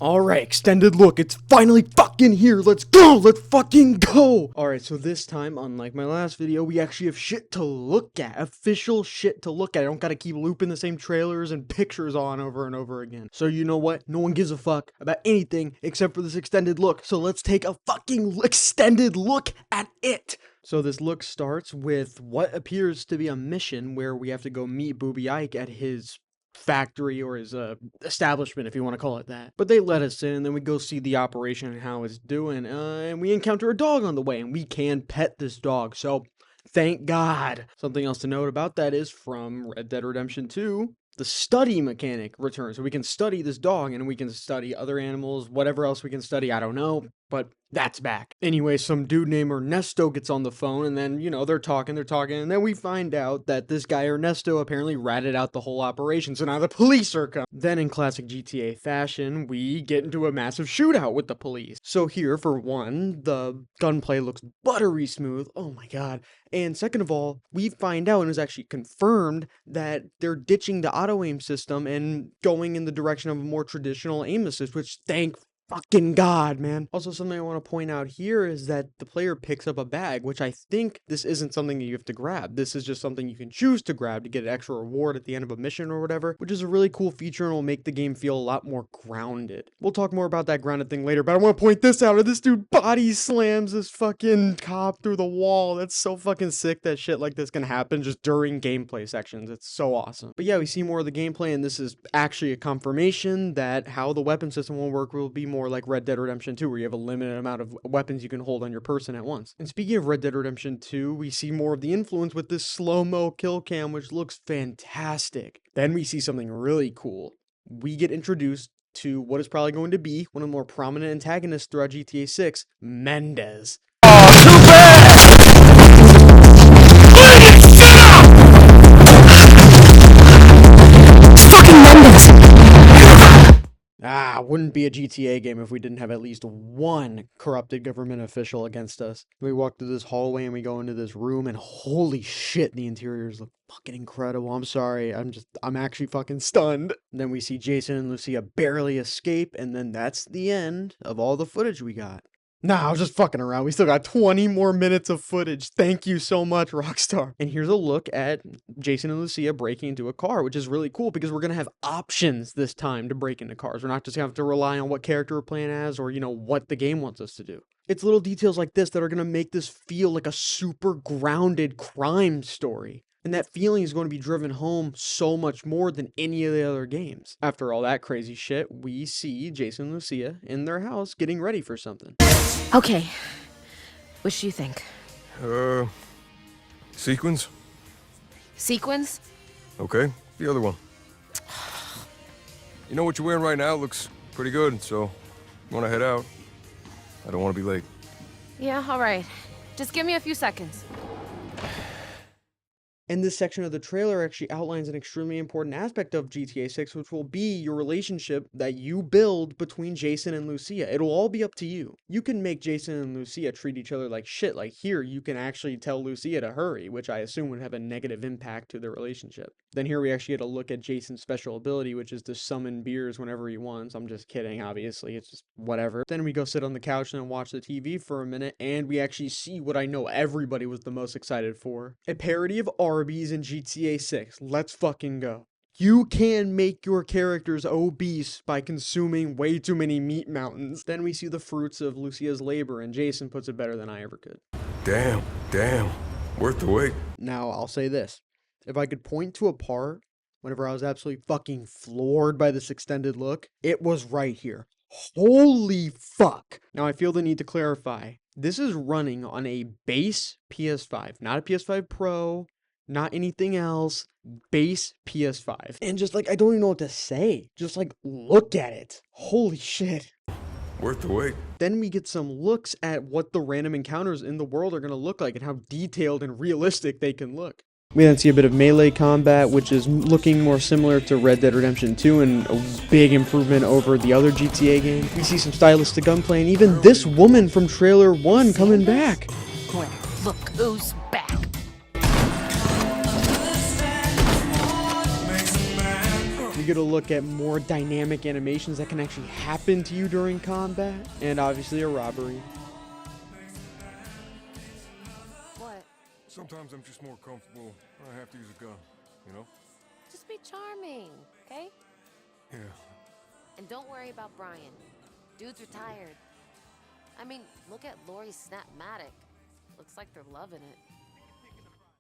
Alright, extended look, it's finally fucking here, let's go, let's fucking go! Alright, so this time, unlike my last video, we actually have shit to look at, official shit to look at. I don't gotta keep looping the same trailers and pictures on over and over again. So you know what, no one gives a fuck about anything except for this extended look, so let's take a fucking extended look at it! So this look starts with what appears to be a mission where we have to go meet Booby Ike at his factory or his establishment, if you want to call it that. But they let us in, and then we go see the operation and how it's doing, and we encounter a dog on the way, and we can pet this dog, so thank God. Something else to note about that is from Red Dead Redemption 2, the study mechanic returns, so we can study this dog, and we can study other animals, whatever else we can study, I don't know, but that's back. Anyway, some dude named Ernesto gets on the phone, and then, you know, they're talking, and then we find out that this guy Ernesto apparently ratted out the whole operation, so now the police are coming. Then in classic GTA fashion, we get into a massive shootout with the police. So here, for one, the gunplay looks buttery smooth, oh my god, and second of all, we find out, and it's actually confirmed, that they're ditching the auto-aim system and going in the direction of a more traditional aim assist, which thank fucking God, man. Also, something I want to point out here is that the player picks up a bag, which I think this isn't something that you have to grab. This is just something you can choose to grab to get an extra reward at the end of a mission or whatever, which is a really cool feature and will make the game feel a lot more grounded. We'll talk more about that grounded thing later, but I want to point this out. This dude body slams this fucking cop through the wall. That's so fucking sick that shit like this can happen just during gameplay sections. It's so awesome. But yeah, we see more of the gameplay, and this is actually a confirmation that how the weapon system will work will be more like Red Dead Redemption 2, where you have a limited amount of weapons you can hold on your person at once. And speaking of Red Dead Redemption 2, we see more of the influence with this slow-mo kill cam, which looks fantastic. Then we see something really cool. We get introduced to what is probably going to be one of the more prominent antagonists throughout GTA 6, Mendez. Oh, too bad! Fucking Mendez! Wouldn't be a GTA game if we didn't have at least one corrupted government official against us. We walk through this hallway and we go into this room, and holy shit, the interiors look fucking incredible. I'm sorry, I'm actually fucking stunned. And then we see Jason and Lucia barely escape, and then that's the end of all the footage we got. Nah, I was just fucking around. We still got 20 more minutes of footage. Thank you so much, Rockstar. And here's a look at Jason and Lucia breaking into a car, which is really cool because we're going to have options this time to break into cars. We're not just going to have to rely on what character we're playing as or, you know, what the game wants us to do. It's little details like this that are going to make this feel like a super grounded crime story. And that feeling is going to be driven home so much more than any of the other games. After all that crazy shit, we see Jason and Lucia in their house getting ready for something. Okay. Which do you think? Sequins? Sequins? Okay, the other one. You know what you're wearing right now looks pretty good, so you want to head out? I don't want to be late. Yeah, alright. Just give me a few seconds. And this section of the trailer actually outlines an extremely important aspect of GTA 6, which will be your relationship that you build between Jason and Lucia. It'll all be up to you. You can make Jason and Lucia treat each other like shit. Like here, you can actually tell Lucia to hurry, which I assume would have a negative impact to their relationship. Then here we actually get a look at Jason's special ability, which is to summon beers whenever he wants. I'm just kidding, obviously. It's just whatever. Then we go sit on the couch and watch the TV for a minute, and we actually see what I know everybody was the most excited for. A parody of Arby's in GTA 6. Let's fucking go. You can make your characters obese by consuming way too many meat mountains. Then we see the fruits of Lucia's labor, and Jason puts it better than I ever could. Damn, worth the wait. Now, I'll say this. If I could point to a part whenever I was absolutely fucking floored by this extended look, it was right here. Holy fuck. Now, I feel the need to clarify. This is running on a base PS5, not a PS5 Pro, not anything else, base PS5. And just like, I don't even know what to say. Just like, look at it. Holy shit. Worth the wait. Then we get some looks at what the random encounters in the world are going to look like and how detailed and realistic they can look. We then see a bit of melee combat, which is looking more similar to Red Dead Redemption 2 and a big improvement over the other GTA game. We see some stylistic gunplay and even this woman from trailer 1 coming back. Well, look who's back. We get a look at more dynamic animations that can actually happen to you during combat, and obviously a robbery. What? Sometimes I'm just more comfortable when I have to use a gun, you know? Just be charming, okay? Yeah. And don't worry about Brian. Dude's retired. I mean, look at Lori's Snapmatic. Looks like they're loving it.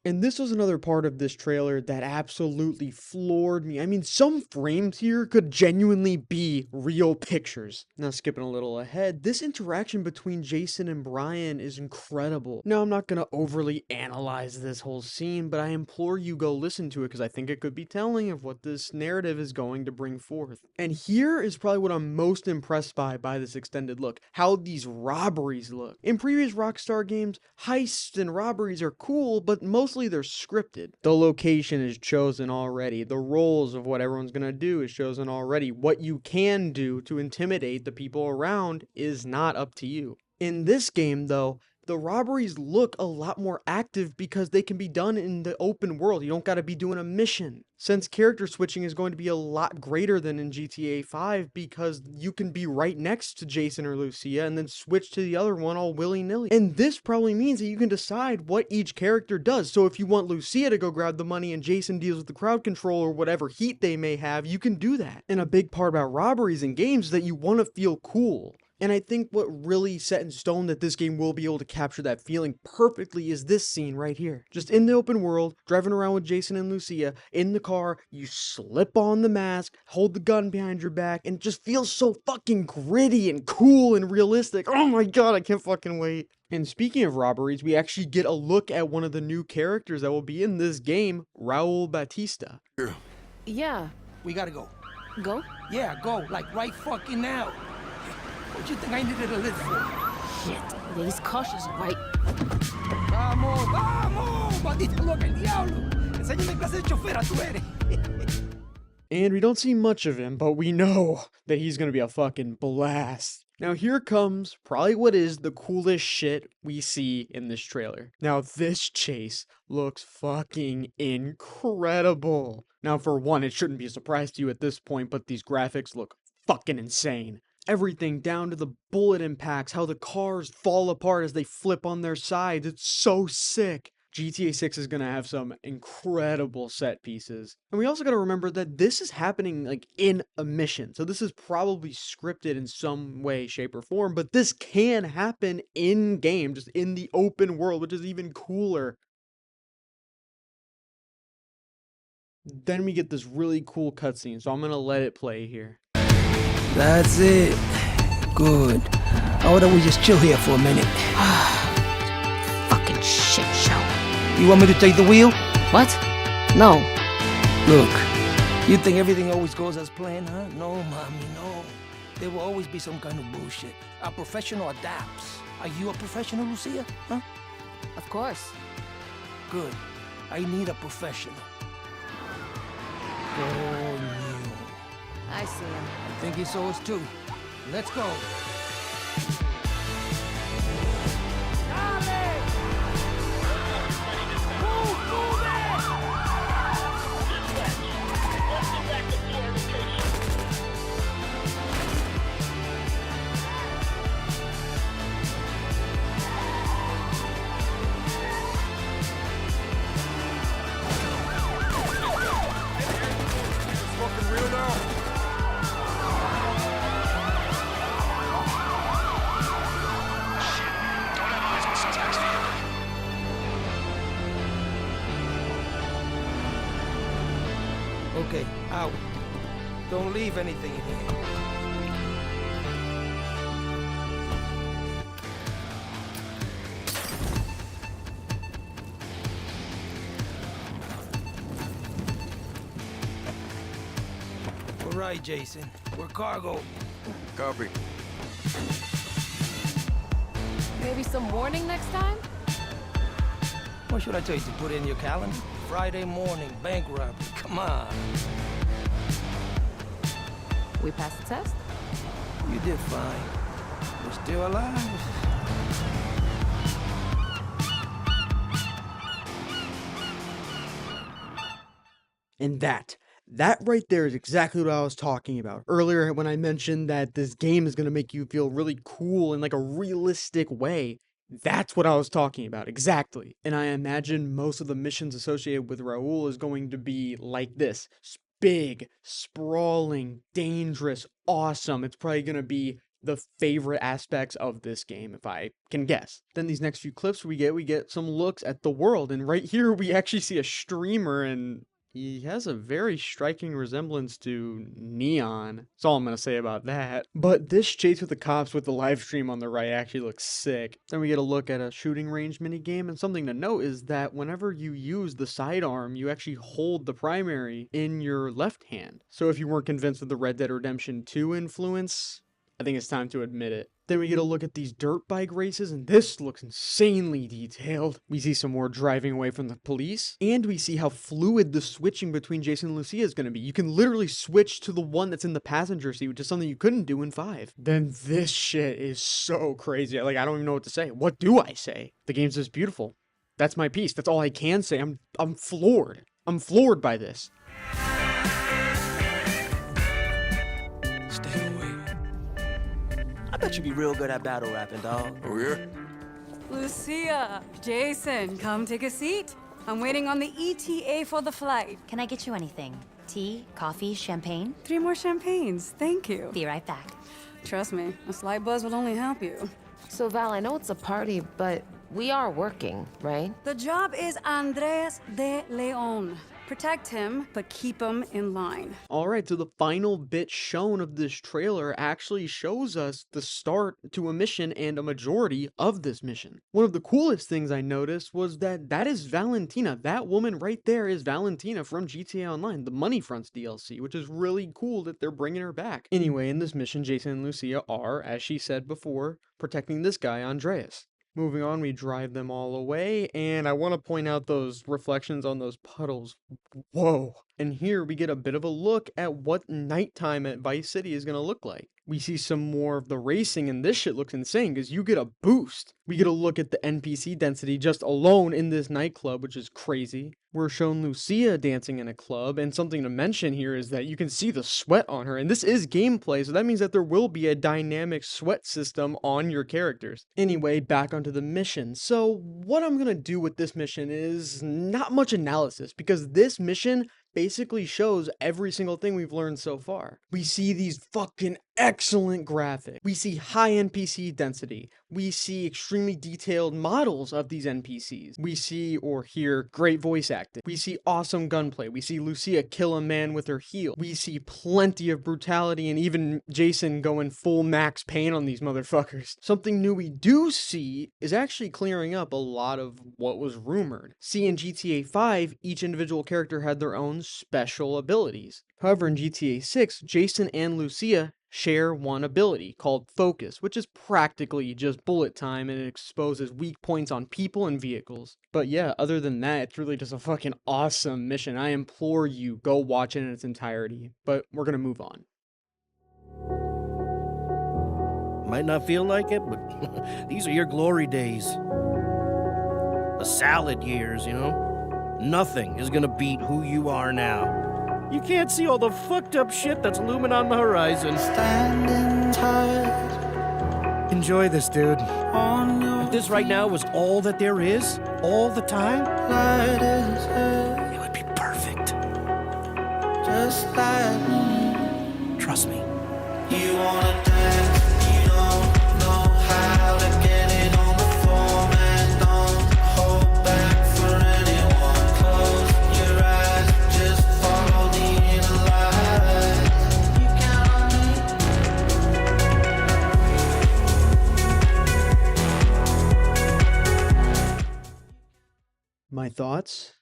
And this was another part of this trailer that absolutely floored me. I mean, some frames here could genuinely be real pictures. Now, skipping a little ahead, this interaction between Jason and Brian is incredible. Now, I'm not going to overly analyze this whole scene, but I implore you go listen to it because I think it could be telling of what this narrative is going to bring forth. And here is probably what I'm most impressed by this extended look, how these robberies look. In previous Rockstar games, heists and robberies are cool, but mostly they're scripted. The location is chosen already. The roles of what everyone's gonna do is chosen already. What you can do to intimidate the people around is not up to you. In this game, though, the robberies look a lot more active because they can be done in the open world. You don't gotta be doing a mission. Since character switching is going to be a lot greater than in GTA 5 because you can be right next to Jason or Lucia and then switch to the other one all willy-nilly. And this probably means that you can decide what each character does. So if you want Lucia to go grab the money and Jason deals with the crowd control or whatever heat they may have, you can do that. And a big part about robberies in games is that you want to feel cool. And I think what really set in stone that this game will be able to capture that feeling perfectly is this scene right here. Just in the open world, driving around with Jason and Lucia, in the car, you slip on the mask, hold the gun behind your back, and it just feels so fucking gritty and cool and realistic. Oh my god, I can't fucking wait. And speaking of robberies, we actually get a look at one of the new characters that will be in this game, Raul Batista. Yeah. We gotta go. Go? Yeah, go. Like right fucking now. What you think I needed to live for? Shit. These cautious, right? Vamos, vamos! Maldita loca el diablo! Enséñame clase de chofera tú eres. And we don't see much of him, but we know that he's gonna be a fucking blast. Now here comes probably what is the coolest shit we see in this trailer. Now this chase looks fucking incredible. Now for one, it shouldn't be a surprise to you at this point, but these graphics look fucking insane. Everything down to the bullet impacts, how the cars fall apart as they flip on their sides. It's so sick. GTA 6 is going to have some incredible set pieces. And we also got to remember that this is happening like in a mission. So this is probably scripted in some way, shape, or form, but this can happen in game, just in the open world, which is even cooler. Then we get this really cool cutscene, so I'm going to let it play here. That's it. Good. How about we just chill here for a minute? Fucking shit show. You want me to take the wheel? What? No. Look, you think everything always goes as planned, huh? No, mommy, no. There will always be some kind of bullshit. A professional adapts. Are you a professional, Lucia? Huh? Of course. Good. I need a professional. Oh, new. I see him. I think he saw us too. Let's go. Fucking real now. Okay, out. Don't leave anything in here. All right, Jason. We're cargo. Copy. Maybe some warning next time? What should I tell you to put in your calendar? Friday morning, bank robbery. Come on. We passed the test? You did fine. We're still alive. And That right there is exactly what I was talking about earlier when I mentioned that this game is going to make you feel really cool in like a realistic way. That's what I was talking about, exactly. And I imagine most of the missions associated with Raul is going to be like this. Big, sprawling, dangerous, awesome. It's probably going to be the favorite aspects of this game, if I can guess. Then these next few clips we get some looks at the world, and right here we actually see a streamer, and he has a very striking resemblance to Neon. That's all I'm gonna say about that. But this chase with the cops with the live stream on the right actually looks sick. Then we get a look at a shooting range minigame, and something to note is that whenever you use the sidearm, you actually hold the primary in your left hand. So if you weren't convinced of the Red Dead Redemption 2 influence, I think it's time to admit it. Then we get a look at these dirt bike races, and this looks insanely detailed. We see some more driving away from the police, and we see how fluid the switching between Jason and Lucia is going to be. You can literally switch to the one that's in the passenger seat, which is something you couldn't do in 5. Then this shit is so crazy. Like, I don't even know what to say. What do I say? The game's just beautiful. That's my piece. That's all I can say. I'm floored. I'm floored by this. Stay away. I bet you'd be real good at battle rapping, dog. Oh, yeah? Lucia, Jason, come take a seat. I'm waiting on the ETA for the flight. Can I get you anything? Tea, coffee, champagne? 3 more champagnes, thank you. Be right back. Trust me, a slight buzz will only help you. So, Val, I know it's a party, but we are working, right? The job is Andres de Leon. Protect him, but keep him in line. Alright, so the final bit shown of this trailer actually shows us the start to a mission and a majority of this mission. One of the coolest things I noticed was that is Valentina. That woman right there is Valentina from GTA Online, the Money Fronts DLC, which is really cool that they're bringing her back. Anyway, in this mission, Jason and Lucia are, as she said before, protecting this guy, Andreas. Moving on, we drive them all away, and I want to point out those reflections on those puddles. Whoa. And here we get a bit of a look at what nighttime at Vice City is going to look like. We see some more of the racing, and this shit looks insane because you get a boost. We get a look at the NPC density just alone in this nightclub, which is crazy. We're shown Lucia dancing in a club, and something to mention here is that you can see the sweat on her, and this is gameplay, so that means that there will be a dynamic sweat system on your characters. Anyway, back onto the mission. So what I'm gonna do with this mission is not much analysis, because this mission basically shows every single thing we've learned so far. We see these fucking excellent graphics. We see high NPC density. We see extremely detailed models of these NPCs. We see or hear great voice acting. We see awesome gunplay. We see Lucia kill a man with her heel. We see plenty of brutality and even Jason going full max pain on these motherfuckers. Something new we do see is actually clearing up a lot of what was rumored. See, in GTA 5, each individual character had their own special abilities. However, in GTA 6, Jason and Lucia share one ability called Focus, which is practically just bullet time, and it exposes weak points on people and vehicles. But yeah, other than that, it's really just a fucking awesome mission. I implore you, go watch it in its entirety. But we're gonna move on. Might not feel like it, but these are your glory days. The salad years, you know? Nothing is gonna beat who you are now. You can't see all the fucked up shit that's looming on the horizon. Standing tight. Enjoy this, dude. If this right now was all that there is, all the time, it would be perfect. Just like me. Trust me. You wanna dance, you don't know how to get it on the floor, man. Don't hold back for anyone. Close your eyes, just follow the inner light. You count on me. My thoughts?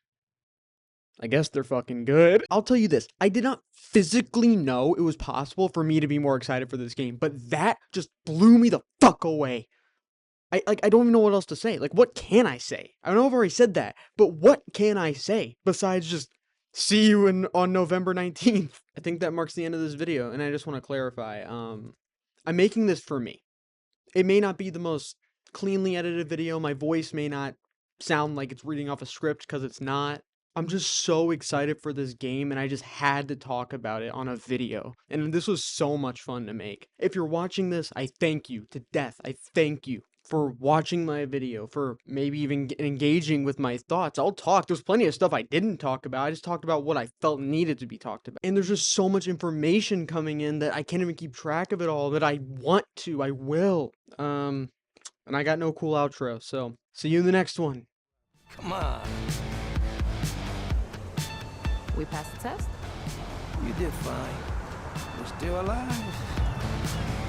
I guess they're fucking good. I'll tell you this, I did not physically know it was possible for me to be more excited for this game, but that just blew me the fuck away. I don't even know what else to say. Like, what can I say? I know I've already said that, but what can I say besides just see you on November 19th? I think that marks the end of this video, and I just want to clarify. I'm making this for me. It may not be the most cleanly edited video. My voice may not sound like it's reading off a script because it's not. I'm just so excited for this game, and I just had to talk about it on a video. And this was so much fun to make. If you're watching this, I thank you to death. I thank you for watching my video, for maybe even engaging with my thoughts. I'll talk. There's plenty of stuff I didn't talk about. I just talked about what I felt needed to be talked about. And there's just so much information coming in that I can't even keep track of it all, that I want to. I will. And I got no cool outro, so see you in the next one. Come on. We passed the test? You did fine. We're still alive.